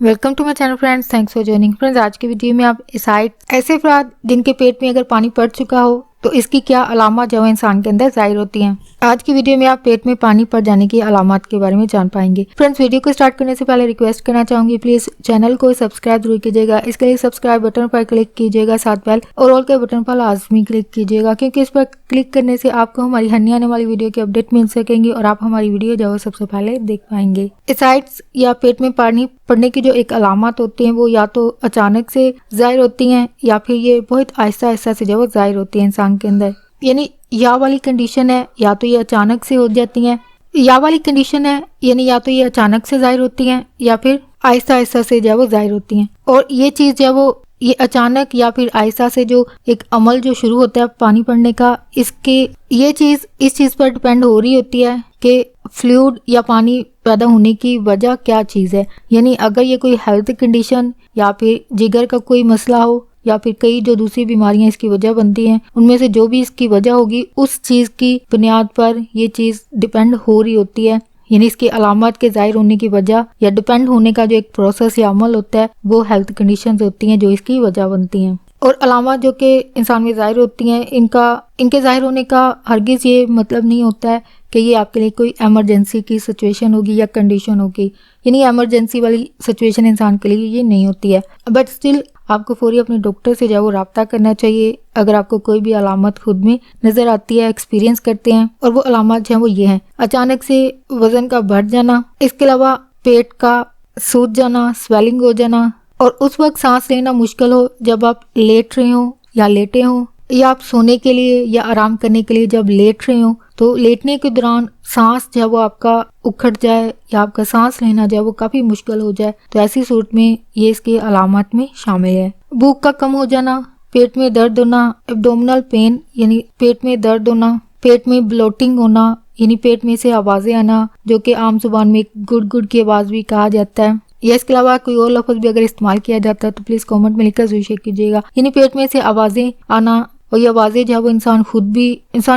Welcome to my channel friends, thanks for joining. Friends, आज की video में आप एसाइड ऐसे अफराद जिनके पेट में अगर पानी पड़ चुका हो तो इसकी क्या अलामत जो है इंसान के अंदर जाहिर होती हैं। आज की वीडियो में आप पेट में पानी पड़ जाने की अलामत के बारे में जान पाएंगे। फ्रेंड्स, वीडियो को स्टार्ट करने से पहले रिक्वेस्ट करना चाहूंगी, प्लीज चैनल को सब्सक्राइब जरूर कीजिएगा। इसके लिए सब्सक्राइब बटन पर क्लिक कीजिएगा, साथ बेल और ऑल के बटन पर लाजमी क्लिक कीजिएगा, क्योंकि इस पर क्लिक करने से आपको हमारी हर आने वाली वीडियो की अपडेट मिल सकेंगी और आप हमारी वीडियो जो है सबसे पहले देख पाएंगे। एसाइड्स या पेट में पानी पड़ने की जो एक अलामत होती हैं वो या तो अचानक से जाहिर होती हैं या फिर ये बहुत आहिस्ता आहिस्ता से जो जाहिर होती है इंसान के अंदर। यानी या वाली कंडीशन है या तो ये अचानक से हो जाती हैं, या वाली कंडीशन है यानी या तो ये अचानक से जाहिर होती हैं या फिर आहिस्ता आहिस्ता से जो वो जाहिर होती हैं। और ये चीज़ जो वो ये अचानक या फिर आहिस्ता से जो एक अमल जो शुरू होता है पानी पड़ने का, इसके ये चीज़ इस चीज़ पर डिपेंड हो रही होती है कि फ्लूइड या पानी पैदा होने की वजह क्या चीज़ है। यानी अगर ये कोई हेल्थ कंडीशन या फिर जिगर का कोई मसला हो या फिर कई जो दूसरी बीमारियां इसकी वजह बनती हैं, उनमें से जो भी इसकी वजह होगी उस चीज़ की बुनियाद पर ये चीज़ डिपेंड हो रही होती है। यानी इसकी अलामत के जाहिर होने की वजह या डिपेंड होने का जो एक प्रोसेस या अमल होता है वो हेल्थ कंडीशंस होती हैं जो इसकी वजह बनती हैं। और अलामत जो कि इंसान में जाहिर होती हैं इनके जाहिर होने का हरगिज़ ये मतलब नहीं होता है कि ये आपके लिए कोई एमरजेंसी की सिचुएशन होगी या कंडीशन होगी। यानी एमरजेंसी वाली सिचुएशन इंसान के लिए ये नहीं होती है, बट स्टिल आपको फौरी अपने डॉक्टर से जो वो रब्ता करना चाहिए अगर आपको कोई भी अलामत खुद में नजर आती है, एक्सपीरियंस करते हैं। और वो अलामत जो है वो ये हैं: अचानक से वजन का बढ़ जाना, इसके अलावा पेट का सूज जाना, स्वेलिंग हो जाना, और उस वक्त सांस लेना मुश्किल हो जब आप लेट रहे हो या लेटे हो, या आप सोने के लिए या आराम करने के लिए जब लेट रहे हो तो लेटने के दौरान सांस जो वो आपका उखड़ जाए या आपका सांस लेना जो वो काफ़ी मुश्किल हो जाए, तो ऐसी सूरत में ये इसके अलामत में शामिल है। भूख का कम हो जाना, पेट में दर्द होना, एब्डोमिनल पेन यानी पेट में दर्द होना, पेट में ब्लोटिंग होना यानी पेट में से आवाज़ें आना जो कि आम जुबान में गुड गुड की आवाज़ भी कहा जाता है, या इसके अलावा कोई और लफ्ज़ भी अगर इस्तेमाल किया जाता है तो प्लीज़ कमेंट में लिखकर जरूर शेयर कीजिएगा। यानी पेट में से आवाज़ें आना, और ये आवाज़ें जो वो इंसान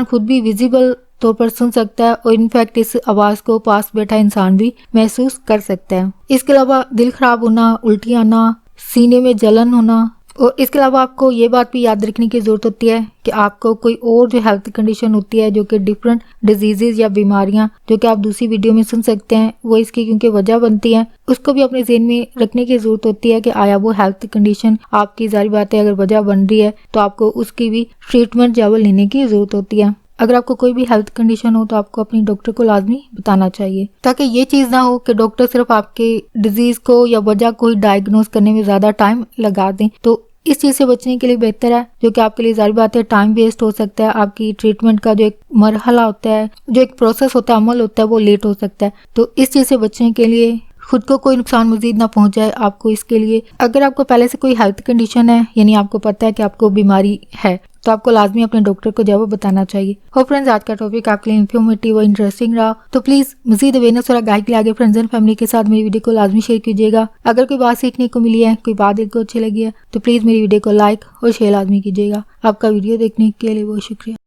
खुद भी विजिबल तौर पर सुन सकता है, और इनफैक्ट इस आवाज़ को पास बैठा इंसान भी महसूस कर सकता है। इसके अलावा दिल खराब होना, उल्टी आना, सीने में जलन होना, और इसके अलावा आपको ये बात भी याद रखने की ज़रूरत होती है कि आपको कोई और जो हेल्थ कंडीशन होती है जो कि डिफरेंट डिजीज़ या बीमारियां जो कि आप दूसरी वीडियो में सुन सकते हैं वो इसकी क्योंकि वजह बनती हैं, उसको भी अपने ज़हन में रखने की ज़रूरत होती है कि आया वो हेल्थ कंडीशन आपकी, जारी बात है अगर वजह बन रही है तो आपको उसकी भी ट्रीटमेंट जो लेने की ज़रूरत होती है। अगर आपको कोई भी हेल्थ कंडीशन हो तो आपको अपनी डॉक्टर को लाजमी बताना चाहिए, ताकि ये चीज़ ना हो कि डॉक्टर सिर्फ आपके डिजीज़ को या वजह को ही डायग्नोज करने में ज़्यादा टाइम लगा दें। तो इस चीज़ से बचने के लिए बेहतर है, जो कि आपके लिए जारी बात है टाइम वेस्ट हो सकता है, आपकी ट्रीटमेंट का जो एक मरहला होता है, जो एक प्रोसेस होता है, अमल होता है, वो लेट हो सकता है। तो इस चीज़ से बचने के लिए खुद को कोई नुकसान मजीद ना पहुंचाए आपको, इसके लिए अगर आपको पहले से कोई हेल्थ कंडीशन है यानी आपको पता है कि आपको बीमारी है तो आपको लाजमी अपने डॉक्टर को जवाब बताना चाहिए। हो फ्रेंड्स, आज का टॉपिक आपके लिए इन्फॉर्मेटिव और इंटरेस्टिंग रहा तो प्लीज मजीद अवेयरनेस और गाइड के लिए आगे फ्रेंड्स एंड फैमिली के साथ मेरी वीडियो को लाजमी शेयर कीजिएगा। अगर कोई बात सीखने को मिली है, कोई बात आपको अच्छी लगी है तो प्लीज मेरी वीडियो को लाइक और शेयर लाजमी कीजिएगा। आपका वीडियो देखने के लिए बहुत शुक्रिया।